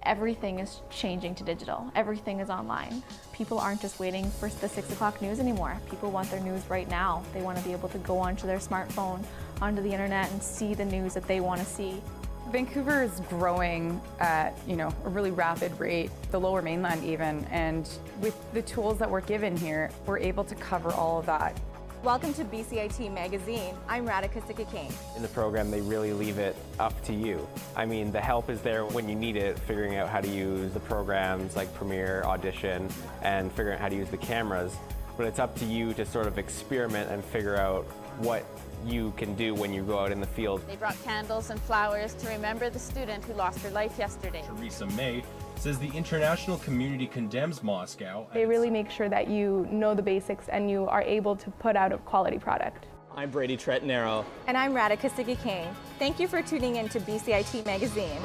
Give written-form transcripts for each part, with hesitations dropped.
Everything is changing to digital. Everything is online. People aren't just waiting for the 6 o'clock news anymore. People want their news right now. They want to be able to go onto their smartphone, onto the internet, and see the news that they want to see. Vancouver is growing at, a really rapid rate, the Lower Mainland even, and with the tools that we're given here, we're able to cover all of that. Welcome to BCIT Magazine. I'm Radhika Sikakane. In the program, they really leave it up to you. I mean, the help is there when you need it, figuring out how to use the programs like Premiere, Audition, and figuring out how to use the cameras. But it's up to you to sort of experiment and figure out what you can do when you go out in the field. They brought candles and flowers to remember the student who lost her life yesterday. Theresa May says the international community condemns Moscow. They really make sure that you know the basics and you are able to put out a quality product. I'm Brady Trettenero. And I'm Radhika Sikakane. Thank you for tuning in to BCIT Magazine.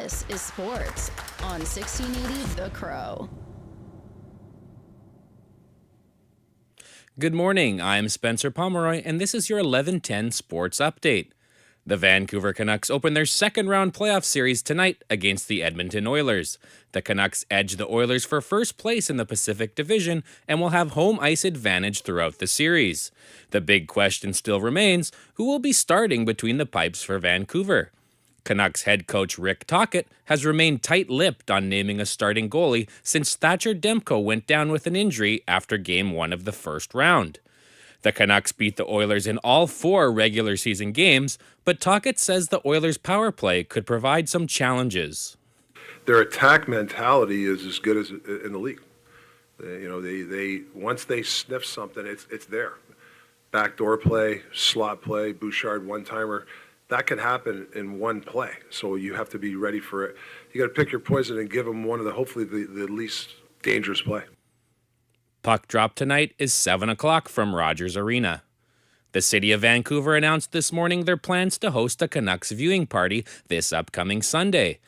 This is sports on 1680 The Crow. Good morning, I'm Spencer Pomeroy, and this is your 11:10 Sports Update. The Vancouver Canucks open their second-round playoff series tonight against the Edmonton Oilers. The Canucks edge the Oilers for first place in the Pacific Division and will have home ice advantage throughout the series. The big question still remains, who will be starting between the pipes for Vancouver? Canucks head coach Rick Tocchet has remained tight-lipped on naming a starting goalie since Thatcher Demko went down with an injury after Game 1 of the first round. The Canucks beat the Oilers in all 4 regular season games, but Tocchet says the Oilers' power play could provide some challenges. Their attack mentality is as good as in the league. They once they sniff something, it's there. Backdoor play, slot play, Bouchard one-timer. That can happen in one play, so you have to be ready for it. You got to pick your poison and give them one of hopefully the least dangerous play. Puck drop tonight is 7 o'clock from Rogers Arena. The city of Vancouver announced this morning their plans to host a Canucks viewing party this upcoming Sunday.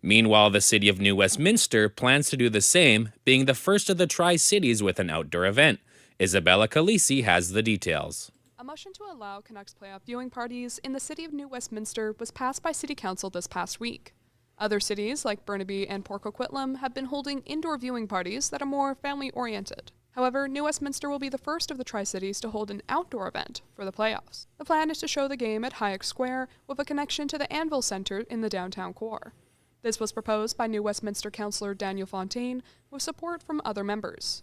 Meanwhile, the city of New Westminster plans to do the same, being the first of the Tri-Cities with an outdoor event. Isabella Calisi has the details. A motion to allow Canucks playoff viewing parties in the city of New Westminster was passed by City Council this past week. Other cities, like Burnaby and Port Coquitlam, have been holding indoor viewing parties that are more family-oriented. However, New Westminster will be the first of the Tri-Cities to hold an outdoor event for the playoffs. The plan is to show the game at Hayek Square with a connection to the Anvil Center in the downtown core. This was proposed by New Westminster Councillor Daniel Fontaine with support from other members.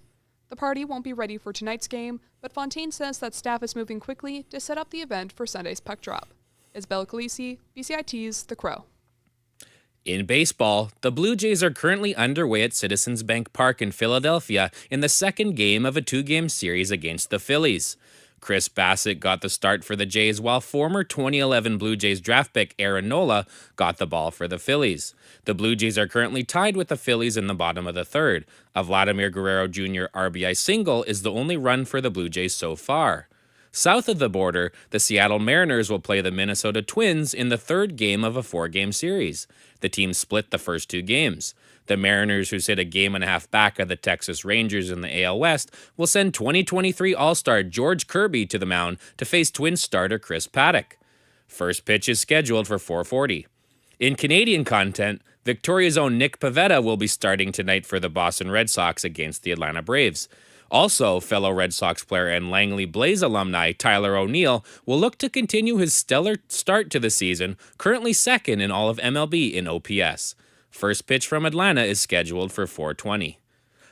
The party won't be ready for tonight's game, but Fontaine says that staff is moving quickly to set up the event for Sunday's puck drop. Isabella Calisi, BCIT's The Crow. In baseball, the Blue Jays are currently underway at Citizens Bank Park in Philadelphia in the second game of a 2-game series against the Phillies. Chris Bassett got the start for the Jays while former 2011 Blue Jays draft pick Aaron Nola got the ball for the Phillies. The Blue Jays are currently tied with the Phillies in the bottom of the third. A Vladimir Guerrero Jr. RBI single is the only run for the Blue Jays so far. South of the border, the Seattle Mariners will play the Minnesota Twins in the third game of a 4-game series. The team split the first 2 games. The Mariners, who sit a game and a half back of the Texas Rangers in the AL West, will send 2023 All-Star George Kirby to the mound to face Twins starter Chris Paddock. First pitch is scheduled for 4:40. In Canadian content, Victoria's own Nick Pivetta will be starting tonight for the Boston Red Sox against the Atlanta Braves. Also, fellow Red Sox player and Langley Blaze alumni Tyler O'Neill will look to continue his stellar start to the season, currently second in all of MLB in OPS. First pitch from Atlanta is scheduled for 4:20.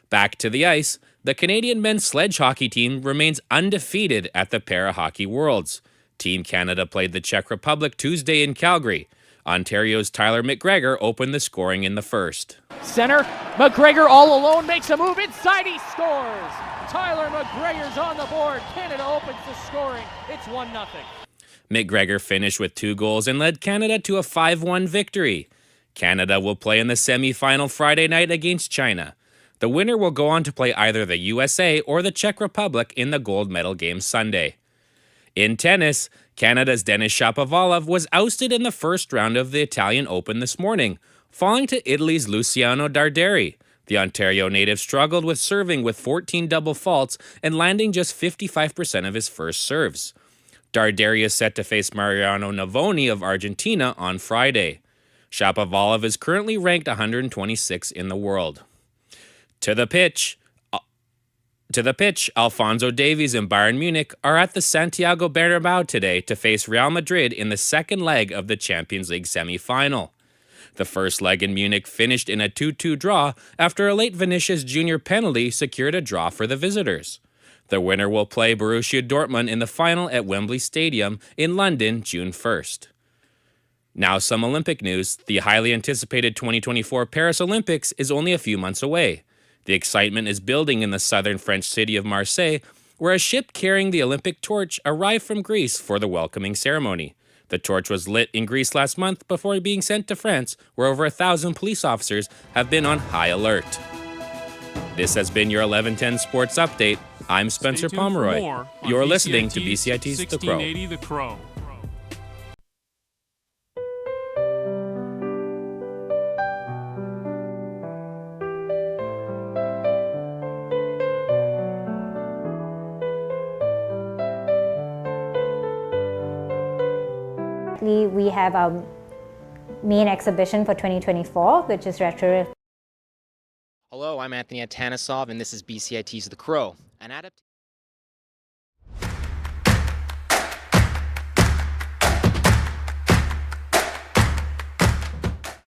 Back to the ice, the Canadian men's sledge hockey team remains undefeated at the Para-Hockey Worlds. Team Canada played the Czech Republic Tuesday in Calgary. Ontario's Tyler McGregor opened the scoring in the first. Center, McGregor all alone, makes a move inside, he scores! Tyler McGregor's on the board, Canada opens the scoring, it's 1-0. McGregor finished with 2 goals and led Canada to a 5-1 victory. Canada will play in the semi-final Friday night against China. The winner will go on to play either the USA or the Czech Republic in the gold medal game Sunday. In tennis, Canada's Denis Shapovalov was ousted in the first round of the Italian Open this morning, falling to Italy's Luciano Darderi. The Ontario native struggled with serving with 14 double faults and landing just 55% of his first serves. Darderi is set to face Mariano Navoni of Argentina on Friday. Shapovalov is currently ranked 126 in the world. To the pitch, Alphonso Davies and Bayern Munich are at the Santiago Bernabéu today to face Real Madrid in the second leg of the Champions League semi-final. The first leg in Munich finished in a 2-2 draw after a late Vinicius Jr. penalty secured a draw for the visitors. The winner will play Borussia Dortmund in the final at Wembley Stadium in London, June 1st. Now some Olympic news. The highly anticipated 2024 Paris Olympics is only a few months away. The excitement is building in the southern French city of Marseille, where a ship carrying the Olympic torch arrived from Greece for the welcoming ceremony. The torch was lit in Greece last month before being sent to France, where over 1,000 police officers have been on high alert. This has been your 1110 Sports Update. I'm Spencer Pomeroy. You're listening to BCIT's The Crow. 1680 The Crow. currently we have our main exhibition for 2024, which is retro. Hello, I'm Anthony Atanisov, and this is BCIT's The Crow, an adaptation.